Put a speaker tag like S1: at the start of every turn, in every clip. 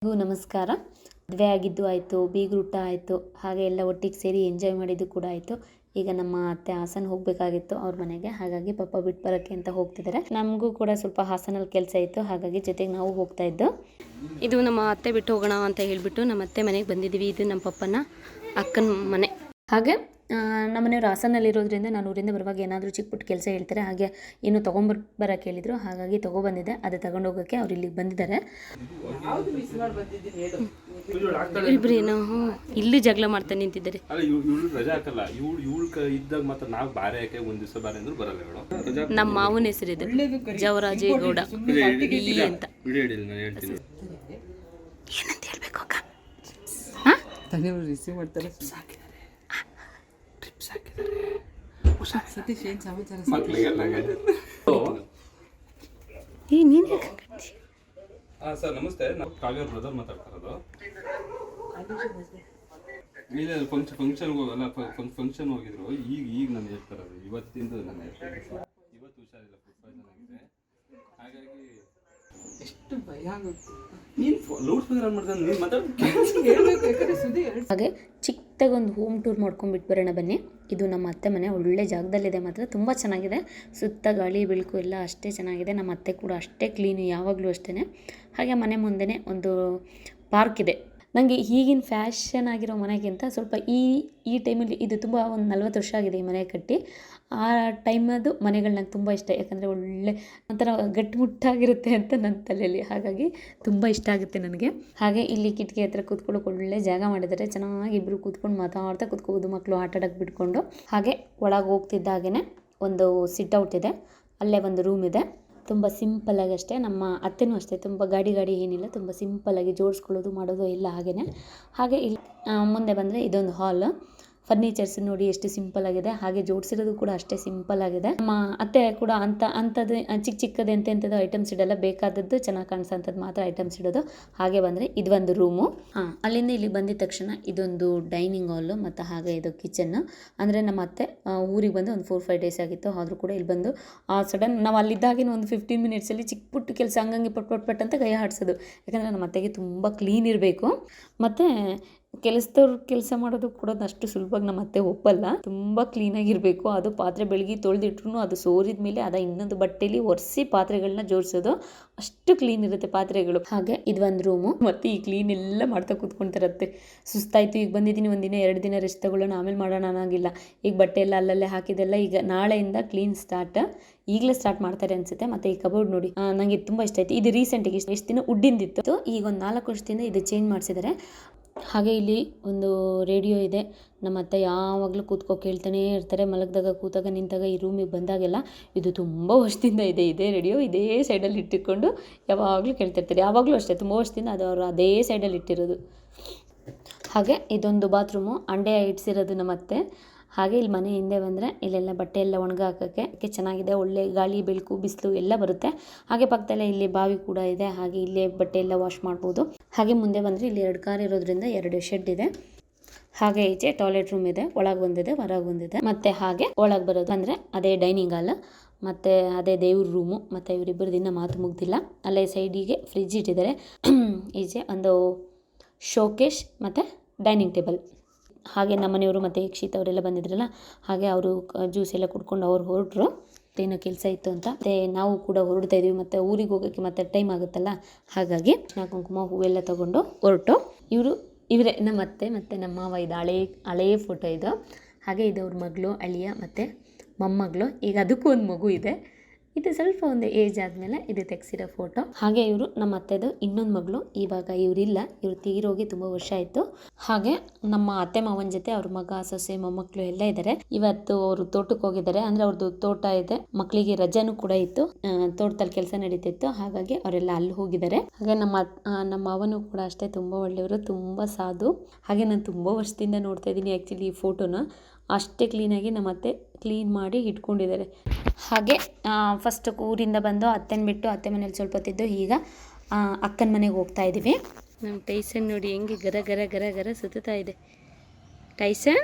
S1: ನಮಸ್ಕಾರ. ಮದುವೆ ಆಗಿದ್ದು ಆಯಿತು, ಬೀಗ್ರೂಟ ಆಯಿತು, ಹಾಗೆ ಎಲ್ಲ ಒಟ್ಟಿಗೆ ಸೇರಿ ಎಂಜಾಯ್ ಮಾಡಿದ್ದು ಕೂಡ ಆಯಿತು. ಈಗ ನಮ್ಮ ಅತ್ತೆ ಹಾಸನ ಹೋಗಬೇಕಾಗಿತ್ತು ಅವ್ರ ಮನೆಗೆ, ಹಾಗಾಗಿ ಪಪ್ಪ ಬಿಟ್ಟು ಬರೋಕ್ಕೆ ಅಂತ ಹೋಗ್ತಿದ್ದಾರೆ. ನಮಗೂ ಕೂಡ ಸ್ವಲ್ಪ ಹಾಸನಲ್ಲಿ ಕೆಲಸ ಇತ್ತು, ಹಾಗಾಗಿ ಜೊತೆಗೆ ನಾವು ಹೋಗ್ತಾ ಇದ್ದು. ಇದು ನಮ್ಮ ಅತ್ತೆ ಬಿಟ್ಟು ಹೋಗೋಣ ಅಂತ ಹೇಳಿಬಿಟ್ಟು ನಮ್ಮ ಅತ್ತೆ ಮನೆಗೆ ಬಂದಿದ್ದೀವಿ. ಇದು ನಮ್ಮ ಪಪ್ಪನ ಅಕ್ಕನ ಮನೆ. ಹಾಗೆ ನಮ್ಮನೆಯವರು ಹಾಸನಲ್ಲಿರೋದ್ರಿಂದ ನಾನು ಊರಿಂದ ಬರುವಾಗ ಏನಾದರೂ ಚಿಕ್ಕ ಪುಟ್ಟ ಕೆಲಸ ಹೇಳ್ತಾರೆ, ಹಾಗೆ ಏನು ತೊಗೊಂಬರಕ್ಕೆ ಹೇಳಿದರು, ಹಾಗಾಗಿ ತೊಗೊಬಂದಿದ್ದೆ. ಅದು ತಗೊಂಡೋಗೋಕ್ಕೆ ಅವ್ರು ಇಲ್ಲಿಗೆ ಬಂದಿದ್ದಾರೆ. ಇಬ್ಬರಿ ನಾವು ಇಲ್ಲಿ ಜಗಳ ಮಾಡ್ತಾ ನಿಂತಿದ್ದಾರೆ. ನಮ್ಮ ಮಾವನ ಹೆಸರಿದೆ ಜವರಾಜೇಗೌಡ ಅಂತ. ಏನಂತ ಹೇಳ್ಬೇಕು ಅಕ್ಕ?
S2: ರಿಸೀವ್ ಮಾಡ್ತಾರೆ. ಸತೀಶ್ ಏನು ಸಮಾಚಾರ?
S3: ಸರ್ ನಮಸ್ತೆ, ನಾವು ಕಾವ್ಯ ಬ್ರದರ್ ಮಾತಾಡ್ತಾರದು. ಇಲ್ಲ ಫಂಕ್ಷನ್ ಹೋಗಲ್ಲ, ಫಂಕ್ಷನ್ ಹೋಗಿದ್ರು. ಈಗ ನಾನು ಹೇಳ್ತಾರದು, ಇವತ್ತಿಂದ ನಾನು ಹೇಳ್ತಾರೆ. ಇವತ್ತು ಹುಷಾರಿಲ್ಲ, ಫುಡ್ ಪಾಯ್ಸನ್ ಆಗಿದೆ, ಹಾಗಾಗಿ
S2: ಎಷ್ಟು ಭಯ ಆಗುತ್ತೆ.
S1: ಹಾಗೆ ಚಿಕ್ಕದಾಗೊಂದು ಹೋಮ್ ಟೂರ್ ಮಾಡ್ಕೊಂಡ್ಬಿಟ್ಟು ಬರೋಣ ಬನ್ನಿ. ಇದು ನಮ್ಮ ಅತ್ತೆ ಮನೆ, ಒಳ್ಳೆ ಜಾಗದಲ್ಲಿದೆ, ಮಾತ್ರ ತುಂಬ ಚೆನ್ನಾಗಿದೆ. ಸುತ್ತ ಗಾಳಿ ಬೆಳಕು ಎಲ್ಲ ಅಷ್ಟೇ ಚೆನ್ನಾಗಿದೆ. ನಮ್ಮ ಅತ್ತೆ ಕೂಡ ಅಷ್ಟೇ ಕ್ಲೀನು, ಯಾವಾಗಲೂ ಅಷ್ಟೇ. ಹಾಗೆ ಮನೆ ಮುಂದೆನೇ ಒಂದು ಪಾರ್ಕ್ ಇದೆ. ನನಗೆ ಈಗಿನ ಫ್ಯಾಷನ್ ಆಗಿರೋ ಮನೆಗಿಂತ ಸ್ವಲ್ಪ ಈ ಟೈಮಲ್ಲಿ ಇದು ತುಂಬ ಒಂದು 40 ವರ್ಷ ಆಗಿದೆ ಈ ಮನೆ ಕಟ್ಟಿ. ಆ ಟೈಮದು ಮನೆಗಳು ನಂಗೆ ತುಂಬ ಇಷ್ಟ, ಯಾಕಂದರೆ ಒಳ್ಳೆ ಒಂಥರ ಗಟ್ಟಿಮುಟ್ಟಾಗಿರುತ್ತೆ ಅಂತ ನನ್ನ ತಲೆಯಲ್ಲಿ, ಹಾಗಾಗಿ ತುಂಬ ಇಷ್ಟ ಆಗುತ್ತೆ ನನಗೆ. ಹಾಗೆ ಇಲ್ಲಿ ಕಿಟಕಿ ಹತ್ರ ಕೂತ್ಕೊಳ್ಳೋಕೆ ಒಳ್ಳೆ ಜಾಗ ಮಾಡಿದ್ದಾರೆ, ಚೆನ್ನಾಗಿ ಇಬ್ಬರು ಕೂತ್ಕೊಂಡು ಮಾತಾಡ್ತಾ ಕೂತ್ಕೋಬೋದು, ಮಕ್ಕಳು ಆಟ ಆಡೋಕ್ಕೆ ಬಿಟ್ಕೊಂಡು. ಹಾಗೆ ಒಳಗೆ ಹೋಗ್ತಿದ್ದಾಗೇ ಒಂದು ಸಿಟ್ಔಟ್ ಇದೆ, ಅಲ್ಲೇ ಒಂದು ರೂಮ್ ಇದೆ. ತುಂಬ ಸಿಂಪಲ್ಲಾಗಿ ಅಷ್ಟೇ. ನಮ್ಮ ಅತ್ತೆನೂ ಅಷ್ಟೇ, ತುಂಬ ಗಾಡಿ ಏನಿಲ್ಲ, ತುಂಬ ಸಿಂಪಲ್ಲಾಗಿ ಜೋಡಿಸ್ಕೊಳ್ಳೋದು ಮಾಡೋದು ಎಲ್ಲ ಹಾಗೆ ಇಲ್ಲಿ ಮುಂದೆ ಬಂದರೆ ಇದೊಂದು ಹಾಲ್. ಫರ್ನಿಚರ್ಸ್ ನೋಡಿ ಎಷ್ಟು ಸಿಂಪಲ್ ಆಗಿದೆ, ಹಾಗೆ ಜೋಡಿಸಿರೋದು ಕೂಡ ಅಷ್ಟೇ ಸಿಂಪಲ್ ಆಗಿದೆ. ನಮ್ಮ ಅತ್ತೆ ಕೂಡ ಅಂಥದ್ದು ಚಿಕ್ಕದು ಎಂತೆಂಥದ್ದು ಐಟಮ್ಸ್ ಇಡಲ್ಲ, ಬೇಕಾದದ್ದು ಚೆನ್ನಾಗಿ ಕಾಣಿಸೋಂಥದ್ದು ಮಾತ್ರ ಐಟಮ್ಸ್ ಇಡೋದು. ಹಾಗೆ ಬಂದರೆ ಇದೊಂದು ರೂಮು. ಅಲ್ಲಿಂದ ಇಲ್ಲಿ ಬಂದಿದ ತಕ್ಷಣ ಇದೊಂದು ಡೈನಿಂಗ್ ಹಾಲು, ಮತ್ತು ಹಾಗೆ ಇದು ಕಿಚನ್. ಅಂದರೆ ನಮ್ಮ ಅತ್ತೆ ಊರಿಗೆ ಬಂದು ಒಂದು 4-5 ಡೇಸ್ ಆಗಿತ್ತು, ಆದರೂ ಕೂಡ ಇಲ್ಲಿ ಬಂದು ಸಡನ್ ನಾವು ಅಲ್ಲಿದ್ದಾಗಿನ ಒಂದು 15 ಮಿನಿಟ್ಸಲ್ಲಿ ಚಿಕ್ಕ ಪುಟ್ಟ ಕೆಲಸ ಹಂಗಂಗೆ ಪಟ್ ಅಂತ ಕೈ ಆಡಿಸೋದು. ಯಾಕಂದರೆ ನಮ್ಮ ಅತ್ತೆಗೆ ತುಂಬ ಕ್ಲೀನ್ ಇರಬೇಕು, ಮತ್ತು ಕೆಲಸದವ್ರು ಕೆಲಸ ಮಾಡೋದು ಕೂಡ ಅಷ್ಟು ಸುಲಭವಾಗಿ ನಮ್ಮ ಅತ್ತೆ ಒಪ್ಪಲ್ಲ. ತುಂಬ ಕ್ಲೀನಾಗಿರಬೇಕು. ಅದು ಪಾತ್ರೆ ಬೆಳಗ್ಗೆ ತೊಳೆದಿಟ್ರು ಅದು ಸೋರಿದ ಮೇಲೆ ಇನ್ನೊಂದು ಬಟ್ಟೆಯಲ್ಲಿ ಒರೆಸಿ ಪಾತ್ರೆಗಳನ್ನ ಜೋಡಿಸೋದು, ಅಷ್ಟು ಕ್ಲೀನ್ ಇರುತ್ತೆ ಪಾತ್ರೆಗಳು. ಹಾಗೆ ಇದೊಂದು ರೂಮು, ಮತ್ತು ಈ ಕ್ಲೀನ್ ಎಲ್ಲ ಮಾಡ್ತಾ ಕೂತ್ಕೊಳ್ತಾರತ್ತೆ. ಸುಸ್ತಾಯಿತು, ಈಗ ಬಂದಿದ್ದೀನಿ, 1 ದಿನ 2 ದಿನ ರೆಸ್ಟ್ ತಗೊಳ್ಳೋಣ, ಆಮೇಲೆ ಮಾಡೋಣ ಅನ್ನೋಂಗಿಲ್ಲ. ಈಗ ಬಟ್ಟೆ ಎಲ್ಲ ಅಲ್ಲಲ್ಲೇ ಹಾಕಿದೆಲ್ಲ ಈಗ ನಾಳೆಯಿಂದ ಕ್ಲೀನ್ ಸ್ಟಾರ್ಟ್, ಈಗಲೇ ಸ್ಟಾರ್ಟ್ ಮಾಡ್ತಾರೆ ಅನಿಸುತ್ತೆ. ಮತ್ತು ಈ ಕಬೋರ್ಡ್ ನೋಡಿ, ನನಗೆ ತುಂಬ ಇಷ್ಟ ಆಯಿತು. ಇದು ರೀಸೆಂಟಿಗೆ ಎಷ್ಟು ದಿನ ಉಡ್ಡಿಂದಿತ್ತು, ಈಗ ಒಂದು 4 ವರ್ಷದಿಂದ ಇದು ಚೇಂಜ್ ಮಾಡಿಸಿದ್ದಾರೆ. ಹಾಗೆ ಇಲ್ಲಿ ಒಂದು ರೇಡಿಯೋ ಇದೆ. ನಮ್ಮ ಅತ್ತೆ ಯಾವಾಗಲೂ ಕೂತ್ಕೋ ಕೇಳ್ತಾನೆ ಇರ್ತಾರೆ, ಮಲಗಿದಾಗ, ಕೂತಾಗ, ನಿಂತಾಗ. ಈ ರೂಮಿಗೆ ಬಂದಾಗೆಲ್ಲ ಇದು ತುಂಬ ವರ್ಷದಿಂದ ಇದೆ, ಇದೇ ರೇಡಿಯೋ ಇದೇ ಸೈಡಲ್ಲಿ ಇಟ್ಟುಕೊಂಡು ಯಾವಾಗಲೂ ಕೇಳ್ತಿರ್ತಾರೆ. ಯಾವಾಗಲೂ ಅಷ್ಟೇ, ತುಂಬ ವರ್ಷದಿಂದ ಅದು ಅವರು ಅದೇ ಸೈಡಲ್ಲಿ ಇಟ್ಟಿರೋದು. ಹಾಗೆ ಇದೊಂದು ಬಾತ್ರೂಮು, ಅಂಡೆ ಇಡ್ಸಿರೋದು ನಮ್ಮ ಅತ್ತೆ. ಹಾಗೆ ಇಲ್ಲಿ ಮನೆ ಹಿಂದೆ ಬಂದರೆ ಇಲ್ಲೆಲ್ಲ ಬಟ್ಟೆ ಎಲ್ಲ ಒಣಗ ಹಾಕೋಕ್ಕೆ ಚೆನ್ನಾಗಿದೆ, ಒಳ್ಳೆ ಗಾಳಿ ಬೆಳಕು ಬಿಸಿಲು ಎಲ್ಲ ಬರುತ್ತೆ. ಹಾಗೆ ಪಕ್ಕದಲ್ಲೇ ಇಲ್ಲಿ ಬಾವಿ ಕೂಡ ಇದೆ, ಹಾಗೆ ಇಲ್ಲೇ ಬಟ್ಟೆ ಎಲ್ಲ ವಾಶ್ ಮಾಡ್ಬೋದು. ಹಾಗೆ ಮುಂದೆ ಬಂದರೆ ಇಲ್ಲಿ 2 ಕಾರ್ ಇರೋದ್ರಿಂದ 2 ಶೆಡ್ ಇದೆ. ಹಾಗೆ ಈಚೆ ಟಾಯ್ಲೆಟ್ ರೂಮ್ ಇದೆ, ಒಳಗೆ ಒಂದಿದೆ ಹೊರಗೆ ಒಂದಿದೆ. ಮತ್ತು ಹಾಗೆ ಒಳಗೆ ಬರೋದು ಅಂದರೆ ಅದೇ ಡೈನಿಂಗ್ ಹಾಲ್, ಮತ್ತು ಅದೇ ದೇವ್ರ ರೂಮು. ಮತ್ತು ಇವರಿಬ್ಬರದ್ದು ಇನ್ನೂ ಮಾತು ಮುಗ್ದಿಲ್ಲ. ಅಲ್ಲೇ ಸೈಡಿಗೆ ಫ್ರಿಜ್ ಇಟ್ಟಿದ್ದಾರೆ, ಈಚೆ ಒಂದು ಶೋಕೇಶ್ ಮತ್ತು ಡೈನಿಂಗ್ ಟೇಬಲ್. ಹಾಗೆ ನಮ್ಮನೆಯವರು ಮತ್ತು ಯಕ್ಷಿತ್ ಅವರೆಲ್ಲ ಬಂದಿದ್ರಲ್ಲ, ಹಾಗೆ ಅವರು ಜ್ಯೂಸ್ ಎಲ್ಲ ಕುಡ್ಕೊಂಡು ಅವ್ರು ಹೊರಟರು. ಏನೋ ಕೆಲಸ ಇತ್ತು ಅಂತ, ಮತ್ತು ನಾವು ಕೂಡ ಹೊರಡ್ತಾ ಇದ್ವಿ, ಮತ್ತು ಊರಿಗೆ ಹೋಗೋಕ್ಕೆ ಮತ್ತೆ ಟೈಮ್ ಆಗುತ್ತಲ್ಲ, ಹಾಗಾಗಿ ಕುಂಕುಮ ಹೂವೆಲ್ಲ ತೊಗೊಂಡು ಹೊರಟು. ಇವರೇ ನಮ್ಮ ಅತ್ತೆ ಮತ್ತು ನಮ್ಮ ಮಾವ. ಇದು ಹಳೆಯ ಫೋಟೋ ಇದು. ಹಾಗೆ ಇದು ಅವ್ರ ಮಗಳು, ಅಳಿಯ ಮತ್ತು ಮೊಮ್ಮಗಳು. ಈಗ ಅದಕ್ಕೂ ಒಂದು ಮಗು ಇದೆ. ಇದು ಸ್ವಲ್ಪ ಒಂದು ಏಜ್ ಆದಮೇಲೆ ಇದು ತೆಗೆಸಿರೋ ಫೋಟೋ. ಹಾಗೆ ಇವರು ನಮ್ಮ ಅತ್ತೆದು ಇನ್ನೊಂದು ಮಗಳು. ಇವಾಗ ಇವರಿಲ್ಲ, ಇವರು ತೀರೋಗಿ ತುಂಬ ವರ್ಷ ಆಯಿತು. ಹಾಗೆ ನಮ್ಮ ಅತ್ತೆ ಮಾವನ ಜೊತೆ ಅವ್ರ ಮಗ, ಸೊಸೆ, ಮೊಮ್ಮಕ್ಕಳು ಎಲ್ಲ ಇದ್ದಾರೆ. ಇವತ್ತು ಅವರು ತೋಟಕ್ಕೆ ಹೋಗಿದ್ದಾರೆ, ಅಂದರೆ ಅವ್ರದ್ದು ತೋಟ ಇದೆ, ಮಕ್ಕಳಿಗೆ ರಜಾನೂ ಕೂಡ ಇತ್ತು, ತೋಟದಲ್ಲಿ ಕೆಲಸ ನಡೀತಿತ್ತು, ಹಾಗಾಗಿ ಅವರೆಲ್ಲ ಅಲ್ಲಿ ಹೋಗಿದ್ದಾರೆ. ಹಾಗೆ ನಮ್ಮ ಮಾವನು ಕೂಡ ಅಷ್ಟೇ, ತುಂಬ ಒಳ್ಳೆಯವರು, ತುಂಬ ಸಾಧು. ಹಾಗೆ ನಾನು ತುಂಬ ವರ್ಷದಿಂದ ನೋಡ್ತಾ ಇದ್ದೀನಿ ಆ್ಯಕ್ಚುಲಿ ಈ ಫೋಟೋನ. ಅಷ್ಟೇ ಕ್ಲೀನಾಗಿ ನಮ್ಮ ಅತ್ತೆ ಕ್ಲೀನ್ ಮಾಡಿ ಇಟ್ಕೊಂಡಿದ್ದಾರೆ. ಹಾಗೆ ಫಸ್ಟ್ ಊರಿಂದ ಬಂದು ಅತ್ತೆನ ಬಿಟ್ಟು ಅತ್ತೆ ಮನೇಲಿ ಸ್ವಲ್ಪ ಹೊತ್ತಿದ್ದು, ಈಗ ಅಕ್ಕನ ಮನೆಗೆ ಹೋಗ್ತಾ ಇದ್ದೀವಿ. ನಮ್ಮ ಟೈಸನ್ ನೋಡಿ ಹೆಂಗೆ ಗರ ಗರ ಗರ ಗರ ಸುತ್ತಾ ಇದೆ. ಟೈಸನ್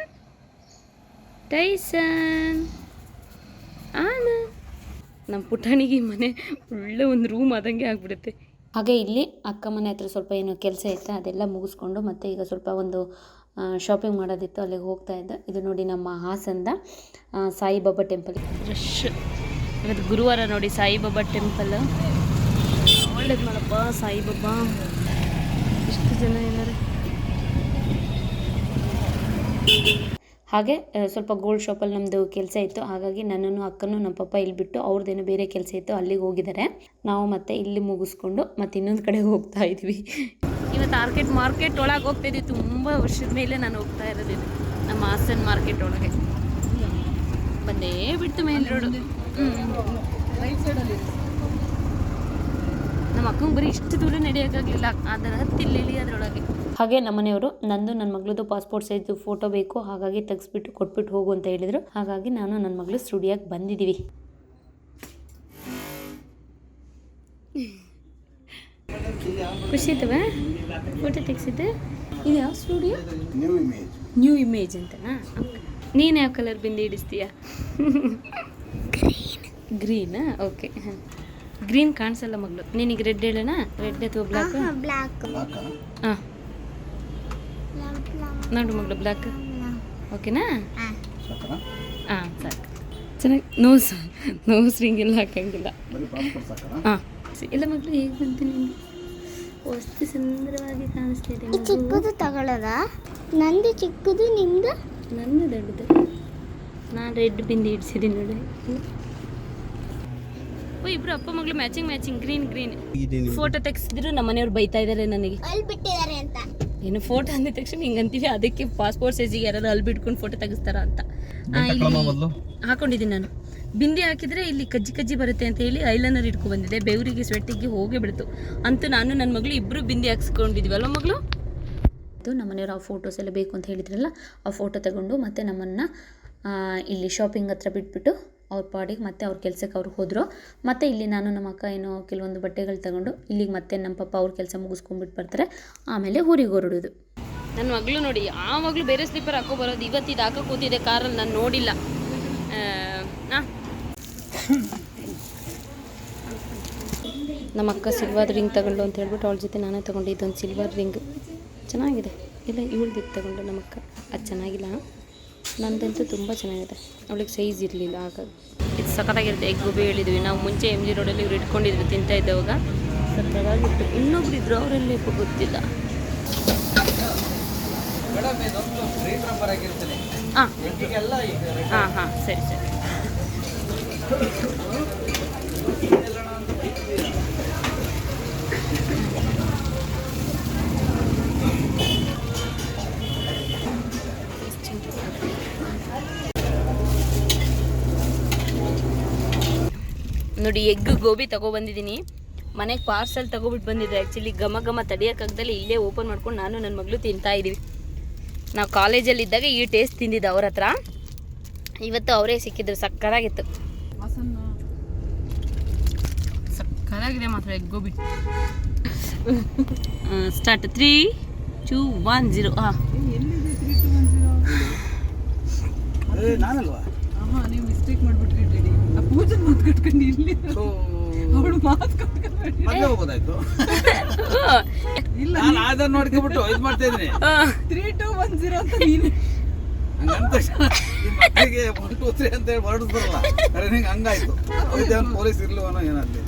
S1: ನಮ್ಮ ಪುಟಾಣಿಗೆ ಮನೆ ಒಳ್ಳೆ ಒಂದು ರೂಮ್ ಆದಂಗೆ ಆಗಿಬಿಡುತ್ತೆ. ಹಾಗೆ ಇಲ್ಲಿ ಅಕ್ಕ ಮನೆ ಹತ್ರ ಸ್ವಲ್ಪ ಏನೋ ಕೆಲಸ ಇತ್ತು, ಅದೆಲ್ಲ ಮುಗಿಸ್ಕೊಂಡು ಮತ್ತೆ ಈಗ ಸ್ವಲ್ಪ ಒಂದು ಶಾಪಿಂಗ್ ಮಾಡೋದಿತ್ತು, ಅಲ್ಲಿಗೆ ಹೋಗ್ತಾ ಇದ್ದೆ. ಇದು ನೋಡಿ ನಮ್ಮ ಹಾಸನದ ಸಾಯಿಬಾಬಾ ಟೆಂಪಲ್ ರಶ್. ಇವತ್ತು ಗುರುವಾರ ನೋಡಿ ಸಾಯಿಬಾಬಾ ಟೆಂಪಲ್. ಒಳ್ಳೇದು ಮಾಡಪ್ಪ ಸಾಯಿಬಾಬಾ, ಎಷ್ಟು ಜನ ಇದ್ದಾರೆ. ಹಾಗೆ ಸ್ವಲ್ಪ ಗೋಲ್ಡ್ ಶಾಪಲ್ಲಿ ನಮ್ಮದು ಕೆಲಸ ಇತ್ತು, ಹಾಗಾಗಿ ನನ್ನನ್ನು ಅಕ್ಕನೂ ನಮ್ಮ ಪಪ್ಪ ಇಲ್ಲಿ ಬಿಟ್ಟು ಅವ್ರದ್ದೇನೋ ಬೇರೆ ಕೆಲಸ ಇತ್ತು ಅಲ್ಲಿಗೆ ಹೋಗಿದ್ದಾರೆ. ನಾವು ಮತ್ತೆ ಇಲ್ಲಿ ಮುಗಿಸ್ಕೊಂಡು ಮತ್ತೆ ಇನ್ನೊಂದು ಕಡೆ ಹೋಗ್ತಾ ಇದ್ವಿ. ಇವತ್ತು ಮಾರ್ಕೆಟ್ ಒಳಗೆ ಹೋಗ್ತಾ ಇದ್ವಿ. ತುಂಬ ವರ್ಷದ ಮೇಲೆ ನಾನು ಹೋಗ್ತಾ ಇರೋದು ನಮ್ಮ ಹಾಸನ ಮಾರ್ಕೆಟ್ ಒಳಗೆ. ಬಂದೇ ಬಿಡ್ತು ಮೇನ್ ರೋಡು. ನಮ್ಮ ಅಕ್ಕಂಗೆ ಬರೀ ಇಷ್ಟು ದೂರ ನಡೆಯೋಕ್ಕಾಗಲಿಲ್ಲ, ಅದರ ಹತ್ತಿಲ್ಲಿ ಅದರೊಳಗೆ. ಹಾಗೆ ನಮ್ಮನೆಯವರು ನಂದು ನನ್ನ ಮಗಳದು ಪಾಸ್ಪೋರ್ಟ್ ಸೈಜ್ ಫೋಟೋ ಬೇಕು, ಹಾಗಾಗಿ ತೆಗೆಸ್ಬಿಟ್ಟು ಕೊಟ್ಬಿಟ್ಟು ಹೋಗು ಅಂತ ಹೇಳಿದರು. ಹಾಗಾಗಿ ನಾನು ನನ್ನ ಮಗಳು ಸ್ಟುಡಿಯೋಗೆ ಬಂದಿದ್ದೀವಿ. ಖುಷಿ ಇತ್ತವೆ ಫೋಟೋ ತೆಗ್ಸಿದ್ದೆ. ಇದು ಯಾವ ಸ್ಟುಡಿಯೋ? ನ್ಯೂ ಇಮೇಜ್ ಅಂತನಾ? ನೀನು ಯಾವ ಕಲರ್ ಬಿಂದಿ ಹಿಡಿಸ್ತೀಯಾ? ಗ್ರೀನಾ? ಓಕೆ. ಗ್ರೀನ್ ಕಾಣಿಸಲ್ಲ ಮಗಳು. ನೀನೀಗ ರೆಡ್ ಹೇಳೋಣ? ರೆಡ್ ಅಥವಾ ಬ್ಲ್ಯಾಕ್? ಹಾಂ ನೋಡು ಮಗಳು, ಬ್ಲ್ಯಾಕ್ ಓಕೆನಾ? ಹಾಂ ಸಾಕು. ಚೆನ್ನಾಗಿ ನೋಸ್ ರಿಂಗ್ ಎಲ್ಲ ಹಾಕಂಗಿಲ್ಲ. ಹಾಂ ಇಲ್ಲ ಮಗಳು, ಹೇಗೆ ಬಂತು ನಿಮಗೆ? ವಸ್ತು ಸುಂದರವಾಗಿ ಕಾಣಿಸ್ತಿದೆ.
S4: ಚಿಕ್ಕದು ತಗೊಳ್ಳೋದ? ನಂದು ಚಿಕ್ಕದು, ನಿಮ್ದು?
S1: ನಂದು ದೊಡ್ಡದು. ನಾನು ರೆಡ್ ಬಿಂದಿ ಇಡ್ಸಿದ್ದೀನಿ ನೋಡಿ. ಓ ಇಬ್ರು ಅಪ್ಪ ಮಗಳು ಮ್ಯಾಚಿಂಗ್ ಗ್ರೀನ್ ಫೋಟೋ ತೆಗೆಸಿದ್ರು. ನಮ್ಮ ಮನೆಯವ್ರು ಬೈತಾ ಇದ್ದಾರೆ ನನಗೆ,
S4: ಅಲ್ಲಿ ಬಿಟ್ಟಿದ್ದಾರೆ ಅಂತ.
S1: ಏನು ಫೋಟೋ ಅಂದ ತಕ್ಷಣ ಹಿಂಗೆ ಅಂತೀವಿ, ಅದಕ್ಕೆ ಪಾಸ್ಪೋರ್ಟ್ ಸೈಜಿಗೆ ಯಾರಾದ್ರು ಅಲ್ಲಿ ಬಿಟ್ಕೊಂಡು ಫೋಟೋ ತೆಗಿಸ್ತಾರ ಅಂತ. ಹಾಕೊಂಡಿದ್ದೀನಿ ನಾನು. ಬಿಂದಿ ಹಾಕಿದ್ರೆ ಇಲ್ಲಿ ಕಜ್ಜಿ ಬರುತ್ತೆ ಅಂತ ಹೇಳಿ ಐಲೈನರ್ ಇಟ್ಕೊ ಬಂದಿದೆ. ಬೆವರಿಗೆ ಸ್ವೆಟ್ಟಿಗೆ ಹೋಗೇ ಬಿಡ್ತು. ಅಂತೂ ನಾನು ನನ್ನ ಮಗಳು ಇಬ್ಬರು ಬಿಂದಿ ಹಾಕ್ಸ್ಕೊಂಡಿದ್ವಲ್ಲ ಮಗಳು. ನಮ್ಮ ಮನೆಯವ್ರು ಆ ಫೋಟೋಸ್ ಎಲ್ಲ ಬೇಕು ಅಂತ ಹೇಳಿದ್ರಲ್ಲ, ಆ ಫೋಟೋ ತಗೊಂಡು ಮತ್ತೆ ನಮ್ಮನ್ನು ಇಲ್ಲಿ ಶಾಪಿಂಗ್ ಹತ್ರ ಬಿಟ್ಬಿಟ್ಟು ಅವ್ರ ಪಾಡಿಗೆ ಮತ್ತೆ ಅವ್ರ ಕೆಲಸಕ್ಕೆ ಅವ್ರು ಹೋದರು. ಮತ್ತು ಇಲ್ಲಿ ನಾನು ನಮ್ಮ ಅಕ್ಕ ಏನೋ ಕೆಲವೊಂದು ಬಟ್ಟೆಗಳು ತಗೊಂಡು ಇಲ್ಲಿಗೆ ಮತ್ತೆ ನಮ್ಮ ಪಪ್ಪ ಅವ್ರ ಕೆಲಸ ಮುಗಿಸ್ಕೊಂಡ್ಬಿಟ್ಟು ಬರ್ತಾರೆ. ಆಮೇಲೆ ಊರಿಗೆ ಹೊರಡೋದು. ನನ್ನ ಮಗಳು ನೋಡಿ, ಆ ಮಗಳು ಬೇರೆ ಸ್ಲೀಪರ್ ಹಾಕೋ ಬರೋದು. ಇವತ್ತು ಇದು ಹಾಕೋ ಕೂತಿದೆ ಕಾರಲ್ಲಿ, ನಾನು ನೋಡಿಲ್ಲ. ನಮ್ಮ ಅಕ್ಕ ಸಿಲ್ವರ್ ರಿಂಗ್ ತಗೊಂಡು ಅಂತ ಹೇಳ್ಬಿಟ್ಟು ಅವಳ ಜೊತೆ ನಾನೇ ತೊಗೊಂಡೆ. ಇದೊಂದು ಸಿಲ್ವರ್ ರಿಂಗ್ ಚೆನ್ನಾಗಿದೆ. ಇಲ್ಲ ಇವಳ್ದಿದ್ದು ತಗೊಂಡು ನಮ್ಮಕ್ಕ, ಅದು ಚೆನ್ನಾಗಿಲ್ಲ. ನಂದಂತೂ ತುಂಬ ಚೆನ್ನಾಗಿದೆ, ಅವಳಿಗೆ ಸೈಜ್ ಇರಲಿಲ್ಲ. ಹಾಗಾಗಿ ಇದು ಸಖತ್ತಾಗಿರುತ್ತೆ. ಎಗ್ ಗೋಬಿ ಹೇಳಿದ್ವಿ ನಾವು ಮುಂಚೆ MG ರೋಡಲ್ಲಿ ಇವ್ರು ಇಟ್ಕೊಂಡಿದ್ವಿ, ತಿಂತಾ ಇದ್ದವಾಗ ಸಖತ್ತಾಗಿತ್ತು. ಇನ್ನೊಬ್ರು ಇದ್ರು, ಅವರಲ್ಲಿ ಗೊತ್ತಿಲ್ಲ. ಹಾಂ ಸರಿ. ನೋಡಿ ಎಗ್ ಗೋಬಿ ತಗೊಬಂದಿದ್ದೀನಿ. ಮನೆಗೆ ಪಾರ್ಸಲ್ ತಗೊಬಿಟ್ಟು ಬಂದಿದ್ದೆ. ಆ್ಯಕ್ಚುಲಿ ಘಮ ತಡಿಯೋಕ್ಕಾಗ್ದಲ್ಲಿ ಇಲ್ಲೇ ಓಪನ್ ಮಾಡ್ಕೊಂಡು ನಾನು ನನ್ನ ಮಗಳು ತಿಂತಾ ಇದ್ದೀವಿ. ನಾವು ಕಾಲೇಜಲ್ಲಿದ್ದಾಗ ಈ ಟೇಸ್ಟ್ ತಿಂದಿದ್ದು ಅವ್ರ ಹತ್ರ. ಇವತ್ತು ಅವರೇ ಸಿಕ್ಕಿದ್ರು. ಸಕ್ಕತ್ತಾಗಿತ್ತು, ಸಕ್ಕತ್ತಾಗಿದೆ ಮಾತ್ರ ಎಗ್ ಗೋಬಿ. ಸ್ಟಾರ್ಟ್ 3, 2, 1, 0. ಹಾಂ
S2: ನಾನಲ್ವಾ? ನೀವು ಮಿಸ್ಟೇಕ್ ಮಾಡ್ಬಿಟ್ರಿ. ಆ ಪೂಜನ್ ಮಾತು ಕಟ್ಕೊಂಡು ಇಲ್ಲಿ ಅವಳು ಮಾತು ಕಟ್ಕೊಂಡು ಹೋಗೋದಾಯ್ತು. ಇಲ್ಲ ನಾನು ಆಧಾರ್ ನೋಡ್ಕೊಂಡ್ಬಿಟ್ಟು ಇದು ಮಾಡ್ತಾ ಇದ್ದೀನಿ. 3, 2, 1, 0 ಅಂತ ನೀನು ಹಂಗಂತ ಮಕ್ಕಳಿಗೆ 1, 2, 3 ಅಂತ ಹೇಳಿ ಹೊರಡಿಸ್ತಾರಲ್ಲ, ನಿಂಗೆ ಹಂಗಾಯ್ತು. ಪೊಲೀಸ್ ಇರ್ಲವನೋ ಏನಾಗ್ಲಿ.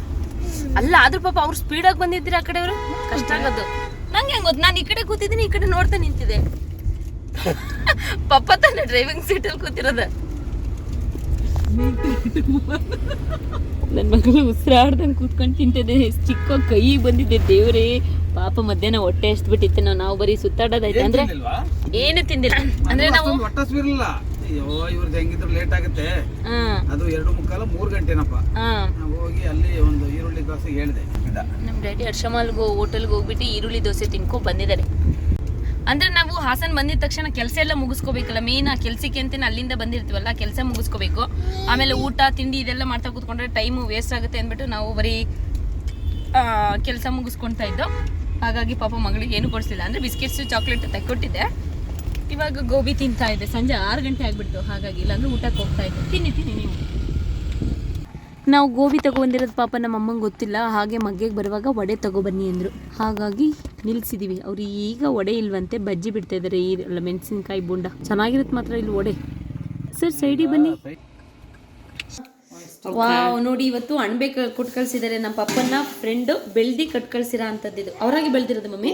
S1: ಅಲ್ಲ ಆದ್ರೂ ಪಾಪ ಅವ್ರು ಸ್ಪೀಡಾಗಿ ಬಂದಿದ್ರಿ ಆ ಕಡೆ. ಅವರು ಕಷ್ಟ ಆಗೋದು ನಂಗೆ ಹೆಂಗ್ ಗೊತ್ತು? ನಾನು ಈ ಕಡೆ ಕೂತಿದ್ದೀನಿ, ಈ ಕಡೆ ನೋಡ್ತಾ ನಿಂತಿದೆ. ಪಪ್ಪ ತಾನೆ ಡ್ರೈವಿಂಗ್ ಸೀಟಲ್ಲಿ ಕೂತಿರೋದ. ನನ್ನ ಮಗಳು ಉಸಿರಾಡ್ದಂಗೆ ಕೂತ್ಕೊಂಡು ತಿಂತಿದ್ದೆ. ಚಿಕ್ಕ ಕೈ ಬಂದಿದ್ದೆ. ದೇವ್ರೇ ಪಾಪ ಮಧ್ಯಾಹ್ನ ಹೊಟ್ಟೆ ಎಷ್ಟು ಬಿಟ್ಟಿತ್ತು. ನಾವು ಬರೀ ಸುತ್ತಾಡೋದೈತೆ ಅಂದ್ರೆ ಏನು ತಿಂದಿಲ್ಲ. ಅಂದ್ರೆ ನಾವು
S2: ಇವ್ರದ್ದು ಹೆಂಗಿದ್ರು ಲೇಟ್ ಆಗುತ್ತೆ. ಅದು 2:45, 3 ಗಂಟೆನಪ್ಪ. ನಾವು ಹೋಗಿ ಅಲ್ಲಿ ಒಂದು ಈರುಳ್ಳಿ ದೋಸೆ ಹೇಳಿದೆ.
S1: ನಮ್ಮ ಡ್ಯಾಡಿ ಹರ್ಷಮಾಲ್ಗೆ ಹೋಟೆಲ್ಗೆ ಹೋಗ್ಬಿಟ್ಟು ಈರುಳ್ಳಿ ದೋಸೆ ತಿನ್ಕೊ ಬಂದಿದ್ದಾರೆ. ಅಂದ್ರೆ ನಾವು ಹಾಸನ ಬಂದಿದ ತಕ್ಷಣ ಕೆಲಸ ಎಲ್ಲ ಮುಗಿಸ್ಕೋಬೇಕಲ್ಲ. ಮೇನ್ ಆ ಕೆಲಸಕ್ಕೆ ಅಂತೇನೆ ಅಲ್ಲಿಂದ ಬಂದಿರ್ತೀವಲ್ಲ, ಕೆಲಸ ಮುಗಿಸ್ಕೋಬೇಕು. ಆಮೇಲೆ ಊಟ ತಿಂಡಿ ಇದೆಲ್ಲ ಮಾಡ್ತಾ ಕೂತ್ಕೊಂಡ್ರೆ ಟೈಮು ವೇಸ್ಟ್ ಆಗುತ್ತೆ ಅಂದ್ಬಿಟ್ಟು ನಾವು ಬರೀ ಕೆಲಸ ಮುಗಿಸ್ಕೊಳ್ತಾ ಇದ್ದೋ. ಹಾಗಾಗಿ ಪಾಪ ಮಗಳಿಗೆ ಏನು ಕೊಡಿಸ್ಲಿಲ್ಲ. ಅಂದರೆ ಬಿಸ್ಕೆಟ್ಸು ಚಾಕ್ಲೇಟ್ ತೆಕ್ಕೊಟ್ಟಿದ್ದೆ. ಇವಾಗ ಗೋಬಿ ತಿಂತಾ ಇದ್ದೆ. ಸಂಜೆ 6 ಗಂಟೆ ಆಗಿಬಿಡ್ತು. ಹಾಗಾಗಿ ಇಲ್ಲಾಂದ್ರೆ ಊಟಕ್ಕೆ ಹೋಗ್ತಾ ಇದ್ದೆ. ತಿನ್ನಿ ನೀವು. ನಾವು ಗೋಬಿ ತಗೊಬಂದಿರೋದು ಪಾಪ ನಮ್ಮ ಅಮ್ಮಂಗೆ ಗೊತ್ತಿಲ್ಲ. ಹಾಗೆ ಮಗ್ಗೆಗೆ ಬರುವಾಗ ವಡೆ ತಗೊಬನ್ನಿ ಅಂದರು, ಹಾಗಾಗಿ ನಿಲ್ಸಿದೀವಿ. ಅವ್ರು ಈಗ ವಡೆ ಇಲ್ವಂತೆ, ಬಜ್ಜಿ ಬಿಡ್ತಾ ಇದ್ದಾರೆ. ಈ ಮೆಣಸಿನ್ಕಾಯಿ ಬೊಂಡ ಚೆನ್ನಾಗಿರುತ್ತೆ ಮಾತ್ರ ಇಲ್ಲಿ ವಡೆ. ಸರ್ ಸೈಡಿಗೆ ಬನ್ನಿ. ವಾವ್, ನೋಡಿ ಇವತ್ತು ಅಣಬೆ ಕೊಟ್ಟು ಕಳ್ಸಿದ್ದಾರೆ. ನಮ್ಮ ಪಪ್ಪನ ಫ್ರೆಂಡ್ ಬೆಳ್ದಿ ಕಟ್ ಕಳ್ಸಿರೋ ಅಂಥದ್ದು ಇದು. ಅವರಾಗಿ ಬೆಳೆದಿರೋದು ಮಮ್ಮಿ,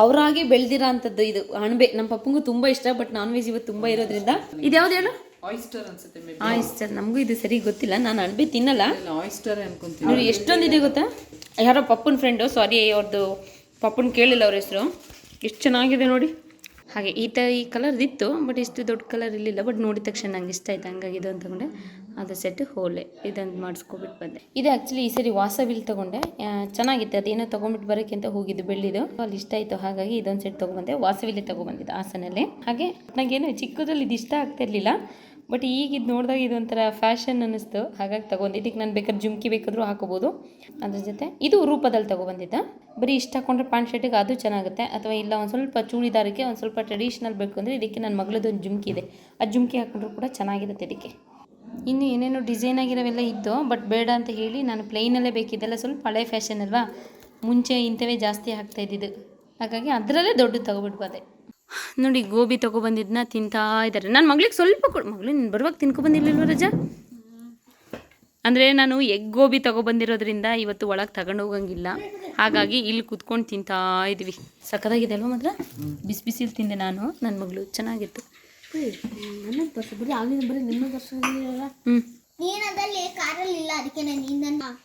S1: ಅವರಾಗಿ ಬೆಳೆದಿರೋ ಅಂಥದ್ದು ಇದು ಅಣಬೆ. ನಮ್ಮ ಪಪ್ಪಂಗೂ ತುಂಬಾ ಇಷ್ಟ, ಬಟ್ ನಾನ್ ವೆಜ್ ಇವತ್ತು ತುಂಬಾ ಇರೋದ್ರಿಂದ. ಇದು ಯಾವ್ದು ಹೇಳು?
S2: ಆಯಿಸ್ಟರ್ ಅನ್ಸುತ್ತೆ.
S1: ಆಯಿಸ್ಟರ್, ನಮಗೂ ಇದು ಸರಿ ಗೊತ್ತಿಲ್ಲ. ನಾನು ಅಣಬೆ ತಿನ್ನಲ್ಲ.
S2: ಆಯಿಸ್ಟರ್ ಅನ್ಕೊಂತೀನಿ.
S1: ನೋಡಿ ಎಷ್ಟೊಂದಿದೆ ಗೊತ್ತಾ. ಯಾರೋ ಪಪ್ಪನ ಫ್ರೆಂಡು, ಸಾರಿ ಅವ್ರದ್ದು ಪಪ್ಪನ ಕೇಳಿಲ್ಲ ಅವ್ರ ಹೆಸರು. ಎಷ್ಟು ಚೆನ್ನಾಗಿದೆ ನೋಡಿ. ಹಾಗೆ ಈ ಕಲರ್ದಿತ್ತು, ಬಟ್ ಇಷ್ಟು ದೊಡ್ಡ ಕಲರ್ ಇರಲಿಲ್ಲ. ಬಟ್ ನೋಡಿದ ತಕ್ಷಣ ನಂಗೆ ಇಷ್ಟ ಆಯ್ತು, ಹಂಗಾಗಿ ಇದು ಅಂತ ತಗೊಂಡೆ. ಅದು ಸೆಟ್ ಹೋಲೆ ಇದೊಂದು ಮಾಡಿಸ್ಕೊಬಿಟ್ಟು ಬಂದೆ. ಇದು ಆ್ಯಕ್ಚುಲಿ ಈ ಸರಿ ವಾಸವಿಲ್ ತೊಗೊಂಡೆ, ಚೆನ್ನಾಗಿತ್ತು. ಅದೇನೋ ತೊಗೊಂಬಿಟ್ಟು ಬರೋಕ್ಕೆ ಅಂತ ಹೋಗಿದ್ದು ಬೆಳ್ಳಿದು, ಅಲ್ಲಿ ಇಷ್ಟ ಆಯಿತು. ಹಾಗಾಗಿ ಇದೊಂದು ಸೆಟ್ ತೊಗೊಬಂದೆ. ವಾಸವಿಲ್ಲಿ ತೊಗೊಬಂದಿದ್ದು ಹಾಸನಲ್ಲಿ. ಹಾಗೆ ನನಗೇನು ಚಿಕ್ಕದ್ರಲ್ಲಿ ಇದು ಇಷ್ಟ ಆಗ್ತಿರ್ಲಿಲ್ಲ, ಬಟ್ ಈಗ ಇದು ನೋಡಿದಾಗ ಇದೊಂಥರ ಫ್ಯಾಷನ್ ಅನ್ನಿಸ್ತು, ಹಾಗಾಗಿ ತೊಗೊಂಡು. ಇದಕ್ಕೆ ನಾನು ಬೇಕಾದ್ರೆ ಜುಮ್ಕಿ ಬೇಕಾದರೂ ಹಾಕೋಬೋದು. ಅದ್ರ ಜೊತೆ ಇದು ರೂಪದಲ್ಲಿ ತೊಗೊಬಂದಿದ್ದ. ಬರೀ ಇಷ್ಟ ಹಾಕೊಂಡ್ರೆ ಪ್ಯಾಂಟ್ ಶರ್ಟಿಗೆ ಅದು ಚೆನ್ನಾಗುತ್ತೆ, ಅಥವಾ ಇಲ್ಲ ಒಂದು ಸ್ವಲ್ಪ ಚೂಡಿದಾರಕ್ಕೆ ಒಂದು ಸ್ವಲ್ಪ ಟ್ರೆಡಿಷ್ನಲ್ ಬೇಕು ಅಂದರೆ ಇದಕ್ಕೆ ನನ್ನ ಮಗಳದೊಂದು ಜುಮ್ಕಿ ಇದೆ, ಆ ಜುಮ್ಕಿ ಹಾಕೊಂಡ್ರು ಕೂಡ ಚೆನ್ನಾಗಿರುತ್ತೆ ಇದಕ್ಕೆ. ಇನ್ನು ಏನೇನೋ ಡಿಸೈನ್ ಆಗಿರೋವೆಲ್ಲ ಇತ್ತು, ಬಟ್ ಬೇಡ ಅಂತ ಹೇಳಿ ನಾನು ಪ್ಲೈನಲ್ಲೇ ಬೇಕಿದ್ದೆಲ್ಲ ಸ್ವಲ್ಪ ಹಳೆ ಫ್ಯಾಷನ್ ಅಲ್ವಾ, ಮುಂಚೆ ಇಂಥವೇ ಜಾಸ್ತಿ ಆಗ್ತಾ ಇದ್ದಿದ್ದು, ಹಾಗಾಗಿ ಅದರಲ್ಲೇ ದೊಡ್ಡದು ತೊಗೊಬಿಟ್ಬಾದೆ. ನೋಡಿ ಗೋಬಿ ತೊಗೊಬಂದಿದ್ದನ್ನ ತಿಂತಾ ಇದ್ದಾರೆ. ನನ್ನ ಮಗಳಿಗೆ ಸ್ವಲ್ಪ ಮಗಳು ನೀನು ಬರುವಾಗ ತಿನ್ಕೊಬಂದಿರ್ಲಿಲ್ವ ರಜಾ? ಅಂದರೆ ನಾನು ಎಗ್ ಗೋಬಿ ತೊಗೊಬಂದಿರೋದ್ರಿಂದ ಇವತ್ತು ಒಳಗೆ ತಗೊಂಡು ಹೋಗಂಗಿಲ್ಲ, ಹಾಗಾಗಿ ಇಲ್ಲಿ ಕುತ್ಕೊಂಡು ತಿಂತಾ ಇದ್ವಿ. ಸಖತ್ತಾಗಿದೆ ಅಲ್ವಾ ಮಾತ್ರ. ಬಿಸಿ ಬಿಸಿಲಿ ತಿಂದೆ ನಾನು, ನನ್ನ ಮಗಳು. ಚೆನ್ನಾಗಿತ್ತು.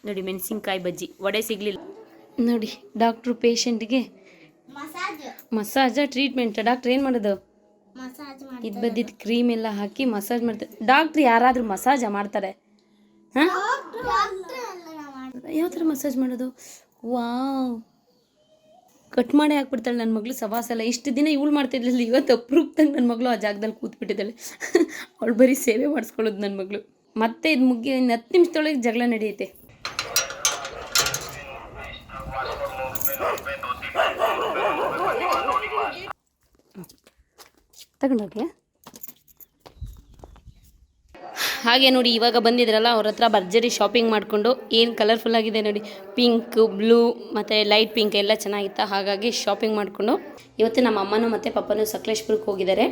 S1: ನೋಡಿ ಮೆಣಸಿನ್ಕಾಯಿ ಬಜ್ಜಿ, ವಡೆ ಸಿಗಲಿಲ್ಲ. ನೋಡಿ ಡಾಕ್ಟ್ರು ಪೇಷಂಟ್ಗೆ ಮಸಾಜ ಟ್ರೀಟ್ಮೆಂಟ್. ಡಾಕ್ಟ್ರ್ ಏನು ಮಾಡೋದು? ಇದು ಬದ್ದಿದ್ದು ಕ್ರೀಮ್ ಎಲ್ಲ ಹಾಕಿ ಮಸಾಜ್ ಮಾಡ್ತಾರೆ. ಡಾಕ್ಟ್ರ್ ಯಾರಾದರೂ ಮಸಾಜ ಮಾಡ್ತಾರೆ? ಹಾಂ, ಯಾವ ಥರ ಮಸಾಜ್ ಮಾಡೋದು? ವಾವ್, ಕಟ್ ಮಾಡಿ ಹಾಕ್ಬಿಡ್ತಾಳೆ ನನ್ನ ಮಗಳು. ಸವಾಸಲ್ಲ, ಇಷ್ಟು ದಿನ ಇವಳು ಮಾಡ್ತಿರ್ಲಿಲ್ಲ, ಇವತ್ತು ಅಪ್ರೂಪ್ದಂಗೆ ನನ್ನ ಮಗಳು ಆ ಜಾಗದಲ್ಲಿ ಕೂತ್ಬಿಟ್ಟಿದ್ದಾಳೆ. ಅವಳು ಬರೀ ಸೇವೆ ಮಾಡಿಸ್ಕೊಳ್ಳೋದು ನನ್ನ ಮಗಳು. ಮತ್ತೆ ಇದು ಮುಗಿ 10 ನಿಮಿಷದೊಳಗೆ ಜಗಳ ನಡೆಯುತ್ತೆ. ತಗೊಂಡೋಗಿ. ಹಾಗೆ ನೋಡಿ ಇವಾಗ ಬಂದಿದ್ರಲ್ಲ, ಅವ್ರ ಹತ್ರ ಭರ್ಜರಿ ಶಾಪಿಂಗ್ ಮಾಡಿಕೊಂಡು, ಏನು ಕಲರ್ಫುಲ್ ಆಗಿದೆ ನೋಡಿ, ಪಿಂಕ್, ಬ್ಲೂ ಮತ್ತು ಲೈಟ್ ಪಿಂಕ್ ಎಲ್ಲ ಚೆನ್ನಾಗಿತ್ತು. ಹಾಗಾಗಿ ಶಾಪಿಂಗ್ ಮಾಡಿಕೊಂಡು ಇವತ್ತು ನಮ್ಮ ಅಮ್ಮನೂ ಮತ್ತು ಪಪ್ಪನೂ ಸಕಲೇಶ್ಪುರಕ್ಕೆ ಹೋಗಿದ್ದಾರೆ.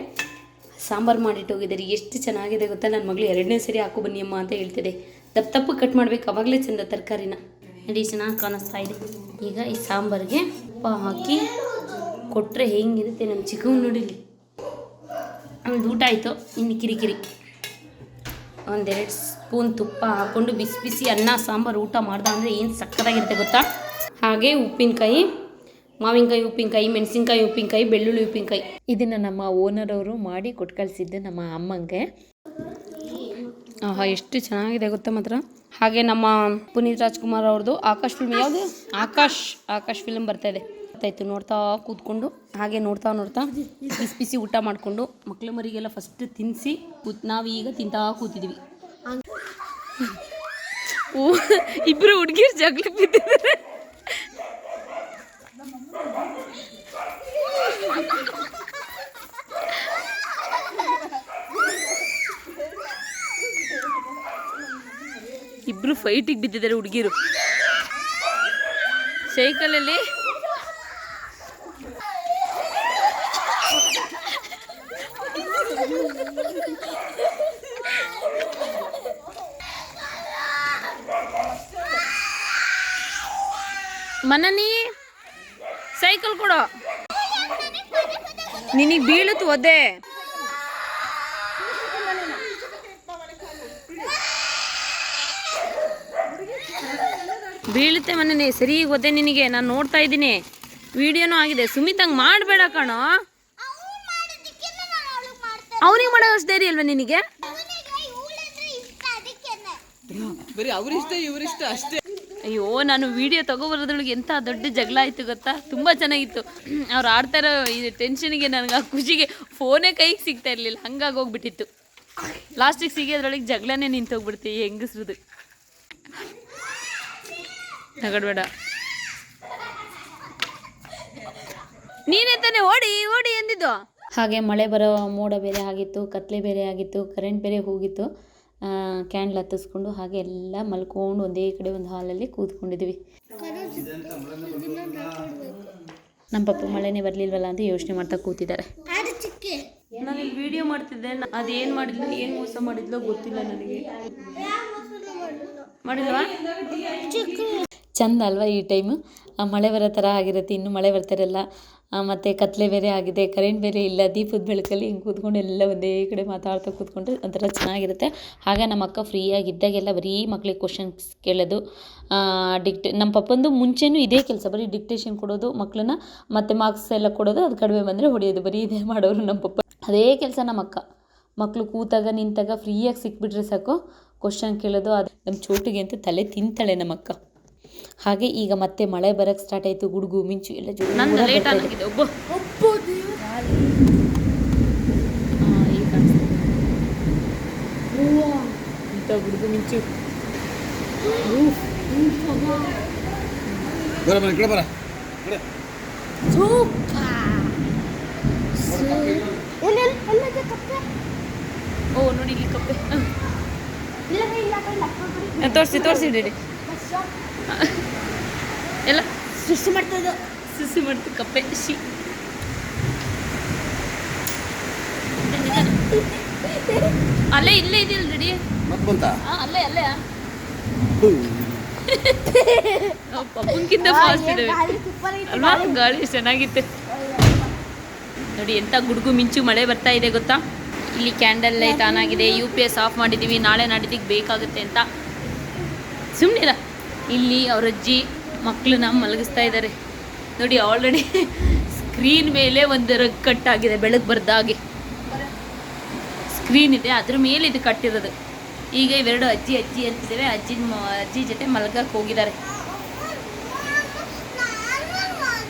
S1: ಸಾಂಬಾರು ಮಾಡಿಟ್ಟು ಹೋಗಿದ್ದಾರೆ. ಎಷ್ಟು ಚೆನ್ನಾಗಿದೆ ಗೊತ್ತಾ. ನನ್ನ ಮಗಳು 2ನೇ ಸರಿ ಹಾಕು ಬನ್ನಿ ಅಮ್ಮ ಅಂತ ಹೇಳ್ತಿದೆ. ದಪ್ಪ ಕಟ್ ಮಾಡಬೇಕು, ಅವಾಗಲೇ ಚೆಂದ ತರಕಾರಿನ. ನೋಡಿ ಚೆನ್ನಾಗಿ ಕಾಣಿಸ್ತಾ ಇದೆ. ಈಗ ಈ ಸಾಂಬಾರಿಗೆ ಉಪ್ಪ ಹಾಕಿ ಕೊಟ್ಟರೆ ಹೆಂಗಿರುತ್ತೆ ನಮ್ಮ ಚಿಕ್ಕವ್ ನೋಡಿಲಿ. ಆಮೇಲೆ ಊಟ ಆಯಿತು, ಇನ್ನು ಕಿರಿಕಿರಿ. 1-2 ಸ್ಪೂನ್ ತುಪ್ಪ ಹಾಕ್ಕೊಂಡು ಬಿಸಿ ಬಿಸಿ ಅನ್ನ ಸಾಂಬಾರು ಊಟ ಮಾಡ್ದೆ ಅಂದರೆ ಏನು ಸಕ್ಕತ್ತಾಗಿರುತ್ತೆ ಗೊತ್ತಾ. ಹಾಗೆ ಉಪ್ಪಿನಕಾಯಿ, ಮಾವಿನಕಾಯಿ ಉಪ್ಪಿನಕಾಯಿ, ಮೆಣಸಿನ್ಕಾಯಿ ಉಪ್ಪಿನಕಾಯಿ, ಬೆಳ್ಳುಳ್ಳಿ ಉಪ್ಪಿನಕಾಯಿ. ಇದನ್ನು ನಮ್ಮ ಓನರ್ ಅವರು ಮಾಡಿ ಕೊಟ್ಟು ಕಳಿಸಿದ್ದು ನಮ್ಮ ಅಮ್ಮಂಗೆ. ಆಹಾ, ಎಷ್ಟು ಚೆನ್ನಾಗಿದೆ ಗೊತ್ತಾ ಮಾತ್ರ. ಹಾಗೆ ನಮ್ಮ ಪುನೀತ್ ರಾಜ್ಕುಮಾರ್ ಅವ್ರದ್ದು ಆಕಾಶ್ ಫಿಲ್ಮ್, ಯಾವುದು ಆಕಾಶ್ ಫಿಲ್ಮ್ ಬರ್ತಾಯಿದೆ. ಗೊತ್ತಾಯಿತು, ನೋಡ್ತಾ ಕೂತ್ಕೊಂಡು ಹಾಗೆ ನೋಡ್ತಾ ಬಿಸಿ ಬಿಸಿ ಊಟ ಮಾಡಿಕೊಂಡು ಮಕ್ಳು ಮರಿಗೆಲ್ಲ ಫಸ್ಟ್ ತಿನ್ನಿಸಿ ನಾವೀಗ ತಿಂತಾ ಕೂತಿದ್ವಿ. ಇಬ್ಬರು ಹುಡುಗಿರು ಜಗಳ ಬಿದ್ದಿದ್ದಾರೆ. ಇಬ್ರು ಫೈಟಿಗೆ ಬಿದ್ದಿದ್ದಾರೆ ಹುಡುಗಿರು ಸೈಕಲಲ್ಲಿ. ಮನನಿ ಸೈಕಲ್ ಕೊಡೋ, ನಿನಗೆ ಬೀಳುತ್ತು ಒದ್ದೆ. ಬೀಳುತ್ತೆ ಮನೆ, ಸರಿ ಒದ್ದೆ ನಿನಗೆ. ನಾನು ನೋಡ್ತಾ ಇದ್ದೀನಿ, ವಿಡಿಯೋನೂ ಆಗಿದೆ. ಸುಮಿತ್ ಹಂಗೆ ಮಾಡಬೇಡ ಕಣೋ. ಅವನಿಗೆ ಮಾಡೋ ಅಷ್ಟು ಧೈರ್ಯ ಅಲ್ವಾ ನಿನಗೆ?
S2: ಬರೀ ಅವರಿಷ್ಟ ಇವರಿಷ್ಟ ಅಷ್ಟೇ.
S1: ಅಯ್ಯೋ, ನಾನು ವಿಡಿಯೋ ತಗೋಬರೋದ್ರೊಳಗೆ ಎಂಥ ದೊಡ್ಡ ಜಗಳ ಆಯಿತು ಗೊತ್ತಾ. ತುಂಬ ಚೆನ್ನಾಗಿತ್ತು. ಅವ್ರು ಆಡ್ತಾರೋ ಈ ಟೆನ್ಷನ್ಗೆ ನನಗೆ, ಆ ಖುಷಿಗೆ ಫೋನೇ ಕೈಗೆ ಸಿಗ್ತಾ ಇರಲಿಲ್ಲ, ಹಂಗಾಗಿ ಹೋಗ್ಬಿಟ್ಟಿತ್ತು. ಲಾಸ್ಟಿಗೆ ಸಿಗೋದ್ರೊಳಗೆ ಜಗಳನೇ ನಿಂತೋಗ್ಬಿಡ್ತೀವಿ ಹೆಂಗಸ್ರದ್ದು. ತಗೊಡ್ಬೇಡ, ನೀನೇ ತಾನೇ ಓಡಿ ಎಂದಿದ್ದು. ಹಾಗೆ ಮಳೆ ಬರೋ ಮೋಡ ಬೇರೆ ಆಗಿತ್ತು, ಕತ್ಲೆ ಬೇರೆ ಆಗಿತ್ತು, ಕರೆಂಟ್ ಬೇರೆ ಹೋಗಿತ್ತು. ಕ್ಯಾಂಡ್ಲ್ ಹತ್ತಿಸ್ಕೊಂಡು ಹಾಗೆ ಎಲ್ಲ ಮಲ್ಕೊಂಡು ಒಂದೇ ಕಡೆ ಒಂದು ಹಾಲಲ್ಲಿ ಕೂತ್ಕೊಂಡಿದ್ವಿ. ನಮ್ಮ ಪಪ್ಪ ಮಳೆನೇ ಬರಲಿಲ್ವಲ್ಲ ಅಂತ ಯೋಚನೆ ಮಾಡ್ತಾ ಕೂತಿದ್ದಾರೆ. ನಾನು ಇಲ್ಲಿ ವಿಡಿಯೋ ಮಾಡ್ತಿದ್ದೆ, ಅದೇನು ಮಾಡಿದ್ಲು, ಏನು ಮೋಸ ಮಾಡಿದ್ಲೋ ಗೊತ್ತಿಲ್ಲ ನನಗೆ. ಮಾಡಿಲ್ವಾ? ಚಂದ ಅಲ್ವಾ ಈ ಟೈಮು? ಮಳೆ ಬರೋ ಥರ ಆಗಿರುತ್ತೆ, ಇನ್ನು ಮಳೆ ಬರ್ತಾರಲ್ಲ. ಮತ್ತು ಕತ್ಲೆ ಬೇರೆ ಆಗಿದೆ, ಕರೆಂಟ್ ಬೇರೆ ಇಲ್ಲ. ದೀಪದ ಬೆಳಕಲ್ಲಿ ಹಿಂಗೆ ಕೂತ್ಕೊಂಡು ಎಲ್ಲ ಒಂದೇ ಕಡೆ ಮಾತಾಡ್ತಾ ಕೂತ್ಕೊಂಡ್ರೆ ಒಂಥರ ಚೆನ್ನಾಗಿರುತ್ತೆ. ಹಾಗೆ ನಮ್ಮ ಅಕ್ಕ ಫ್ರೀಯಾಗಿದ್ದಾಗೆಲ್ಲ ಬರೀ ಮಕ್ಳಿಗೆ ಕ್ವಶನ್ಸ್ ಕೇಳೋದು, ನಮ್ಮ ಪಪ್ಪಂದು ಮುಂಚೆನೂ ಇದೇ ಕೆಲಸ, ಬರೀ ಡಿಕ್ಟೇಷನ್ ಕೊಡೋದು ಮಕ್ಕಳನ್ನ, ಮತ್ತು ಮಾರ್ಕ್ಸ್ ಎಲ್ಲ ಕೊಡೋದು, ಅದು ಕಡಿಮೆ ಬಂದರೆ ಹೊಡೆಯೋದು, ಬರೀ ಇದೇ ಮಾಡೋರು ನಮ್ಮ ಪಪ್ಪ. ಅದೇ ಕೆಲಸ ನಮ್ಮ ಅಕ್ಕ. ಮಕ್ಕಳು ಕೂತಾಗ ನಿಂತಾಗ ಫ್ರೀಯಾಗಿ ಸಿಕ್ಬಿಟ್ರೆ ಸಾಕು, ಕ್ವಶನ್ ಕೇಳೋದು. ಅದು ನಮ್ಮ ಚೋಟಿಗೆ ಅಂತೂ ತಲೆ ತಿಂತಾಳೆ ನಮ್ಮ ಅಕ್ಕ. ಹಾಗೆ ಈಗ ಮತ್ತೆ ಮಳೆ ಬರೋಕ್ಕೆ ಸ್ಟಾರ್ಟ್ ಆಯಿತು. ಗುಡುಗು ಮಿಂಚು ಎಲ್ಲ ಲೇಟ್ ಆಗಿದೆ. ಇಂಥ ಗುಡುಗು ಮಿಂಚು ಓ ನೋಡಿ ಇಲ್ಲಿ ಕಪ್ಪೆ ತೋರಿಸಿ ರೆಡಿ ಎಲ್ಲ ಸುಸಿ ಮಾಡ್ತದೆ ಕಪ್ಪೆ. ಅಲ್ಲೇ ಇಲ್ಲೇ ಇದೆಯಲ್ಲ ರೆಡಿ, ಅಲ್ಲೇ ಪಪ್ಪನ್ಕಿಂತ ಫಾಸ್ಟ್ ಇದ್ದೇವೆ ಅಲ್ವಾ? ಗಾಳಿ ಚೆನ್ನಾಗಿತ್ತು ನೋಡಿ. ಎಂಥ ಗುಡುಗು ಮಿಂಚು ಮಳೆ ಬರ್ತಾ ಇದೆ ಗೊತ್ತಾ? ಇಲ್ಲಿ ಕ್ಯಾಂಡಲ್ ಲೈಟ್ ಆನ್ ಆಗಿದೆ, UPS ಆಫ್ ಮಾಡಿದ್ದೀವಿ, ನಾಳೆ ನಾಡಿದ್ದಿಗೆ ಬೇಕಾಗುತ್ತೆ ಅಂತ. ಸುಮ್ಮನಿರ. ಇಲ್ಲಿ ಅವ್ರ ಅಜ್ಜಿ ಮಕ್ಕಳನ್ನ ಮಲಗಿಸ್ತಾ ಇದ್ದಾರೆ ನೋಡಿ. ಆಲ್ರೆಡಿ ಸ್ಕ್ರೀನ್ ಮೇಲೆ ಒಂದು ರಗ್ ಕಟ್ಟಾಗಿದೆ, ಬೆಳಗ್ಗೆ ಬರ್ದಾಗೆ ಸ್ಕ್ರೀನ್ ಇದೆ, ಅದ್ರ ಮೇಲೆ ಇದು ಕಟ್ಟಿರೋದು. ಈಗ ಇವೆರಡು ಅಜ್ಜಿ ಅಂತಿದ್ದೇವೆ. ಅಜ್ಜಿ ಜೊತೆ ಮಲಗಕ್ಕೆ ಹೋಗಿದ್ದಾರೆ.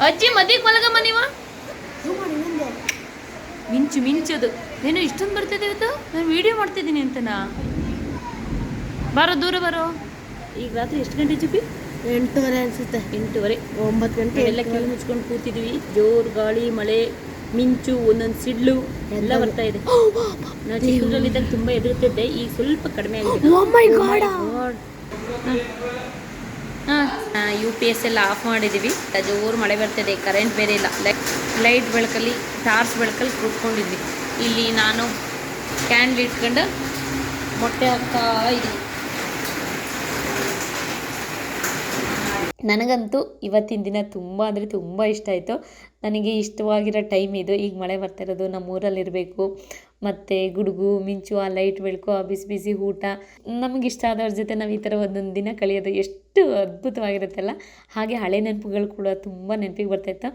S1: ಅಜ್ಜಿ ಮದಿಗೆ ಮಲಗಮ್ಮ ನೀವು. ಮಿಂಚೋದು ಏನೋ ಇಷ್ಟೊಂದು ಬರ್ತಿದೆ ಇವತ್ತು. ನಾನು ವಿಡಿಯೋ ಮಾಡ್ತಿದ್ದೀನಿ ಅಂತನಾ? ದೂರ ಬರೋ. ಈಗ ರಾತ್ರಿ ಎಷ್ಟು ಗಂಟೆ ಚುಪ್ಪಿ?
S4: 8:30 ಅನ್ಸುತ್ತೆ.
S1: 8:30
S4: 9 ಗಂಟೆ
S1: ಎಲ್ಲ ಕಿವಿ ಮುಚ್ಕೊಂಡು ಕೂತಿದ್ವಿ. ಜೋರು ಗಾಳಿ, ಮಳೆ, ಮಿಂಚು, ಒಂದೊಂದು ಸಿಡ್ಲು ಎಲ್ಲ ಬರ್ತಾ ಇದೆ. ನಾವು ಚಿಕ್ಕದ್ರಲ್ಲಿದ್ದಾಗ ತುಂಬ ಎದುರುತ್ತಿದ್ದೆ, ಈಗ ಸ್ವಲ್ಪ ಕಡಿಮೆ ಆಗಿದೆ. UPS ಎಲ್ಲ ಆಫ್ ಮಾಡಿದ್ದೀವಿ. ಜೋರು ಮಳೆ ಬರ್ತಿದೆ, ಕರೆಂಟ್ ಬೇರೆ ಇಲ್ಲ. ಲೈಟ್ ಬೆಳಕಲ್ಲಿ, ಟಾರ್ಚ್ ಬೆಳಕಲ್ಲಿ ಕೂತ್ಕೊಂಡಿದ್ವಿ. ಇಲ್ಲಿ ನಾನು ಕ್ಯಾಂಡ್ಲ್ ಇಟ್ಕೊಂಡು ಮೊಟ್ಟೆ ಹಾಕ್ತಾ ಇದ್ದೀನಿ. ನನಗಂತೂ ಇವತ್ತಿನ ದಿನ ತುಂಬ ಅಂದರೆ ತುಂಬ ಇಷ್ಟ ಆಯಿತು. ನನಗೆ ಇಷ್ಟವಾಗಿರೋ ಟೈಮ್ ಇದು. ಈಗ ಮಳೆ ಬರ್ತಾ ಇರೋದು, ನಮ್ಮೂರಲ್ಲಿರಬೇಕು, ಮತ್ತು ಗುಡುಗು ಮಿಂಚು, ಆ ಲೈಟ್ ಬೆಳಕು, ಆ ಬಿಸಿ ಬಿಸಿ ಊಟ, ನಮಗಿಷ್ಟ ಆದವ್ರ ಜೊತೆ ನಾವು ಈ ಥರ ಒಂದೊಂದು ದಿನ ಕಳೆಯೋದು ಎಷ್ಟು ಅದ್ಭುತವಾಗಿರುತ್ತಲ್ಲ. ಹಾಗೆ ಹಳೆ ನೆನಪುಗಳು ಕೂಡ ತುಂಬ ನೆನಪಿಗೆ ಬರ್ತಾಯಿತ್ತು.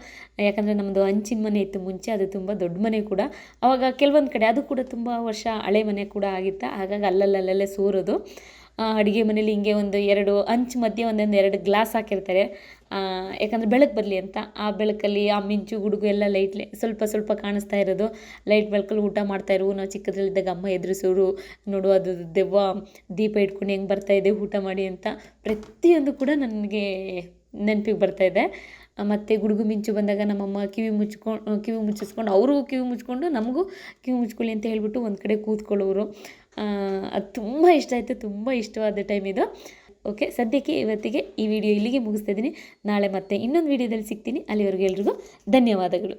S1: ಯಾಕಂದರೆ ನಮ್ಮದು ಹಂಚಿನ ಮನೆ ಇತ್ತು ಮುಂಚೆ, ಅದು ತುಂಬ ದೊಡ್ಡ ಮನೆ ಕೂಡ. ಆವಾಗ ಕೆಲವೊಂದು ಕಡೆ ಅದು ಕೂಡ ತುಂಬ ವರ್ಷ ಹಳೆ ಮನೆ ಕೂಡ ಆಗಿತ್ತು. ಹಾಗಾಗಿ ಅಲ್ಲಲ್ಲೇ ಸೋರೋದು. ಅಡುಗೆ ಮನೇಲಿ ಹಿಂಗೆ ಒಂದು 2 ಹಂಚು ಮಧ್ಯೆ ಒಂದೊಂದು 2 ಗ್ಲಾಸ್ ಹಾಕಿರ್ತಾರೆ, ಯಾಕಂದರೆ ಬೆಳಕು ಬರಲಿ ಅಂತ. ಆ ಬೆಳಕಲ್ಲಿ ಆ ಮಿಂಚು ಗುಡುಗು ಎಲ್ಲ ಸ್ವಲ್ಪ ಕಾಣಿಸ್ತಾ ಇರೋದು. ಲೈಟ್ ಬೆಳಕಲ್ಲಿ ಊಟ ಮಾಡ್ತಾಯಿರು. ನಾವು ಚಿಕ್ಕದ್ರಲ್ಲಿದ್ದಾಗ ಅಮ್ಮ ಎದುರಿಸೋರು, ನೋಡು ಅದು ದೆವ್ವ ದೀಪ ಇಟ್ಕೊಂಡು ಹೆಂಗೆ ಬರ್ತಾಯಿದೆ ಊಟ ಮಾಡಿ ಅಂತ. ಪ್ರತಿಯೊಂದು ಕೂಡ ನನಗೆ ನೆನಪಿಗೆ ಬರ್ತಾಯಿದೆ. ಮತ್ತು ಗುಡುಗು ಮಿಂಚು ಬಂದಾಗ ನಮ್ಮಮ್ಮ ಕಿವಿ ಮುಚ್ಚಿಸ್ಕೊಂಡು ಅವರು ಕಿವಿ ಮುಚ್ಕೊಂಡು ನಮಗೂ ಕಿವಿ ಮುಚ್ಕೊಳ್ಳಿ ಅಂತ ಹೇಳ್ಬಿಟ್ಟು ಒಂದು ಕಡೆ ಕೂತ್ಕೊಳ್ಳೋರು. ಅದು ತುಂಬ ಇಷ್ಟ ಆಯಿತು, ತುಂಬ ಇಷ್ಟವಾದ ಟೈಮ್ ಇದು. ಓಕೆ, ಸದ್ಯಕ್ಕೆ ಇವತ್ತಿಗೆ ಈ ವಿಡಿಯೋ ಇಲ್ಲಿಗೆ ಮುಗಿಸ್ತಾ ಇದ್ದೀನಿ. ನಾಳೆ ಮತ್ತೆ ಇನ್ನೊಂದು ವಿಡಿಯೋದಲ್ಲಿ ಸಿಗ್ತೀನಿ. ಅಲ್ಲಿವರೆಗೂ ಎಲ್ರಿಗೂ ಧನ್ಯವಾದಗಳು.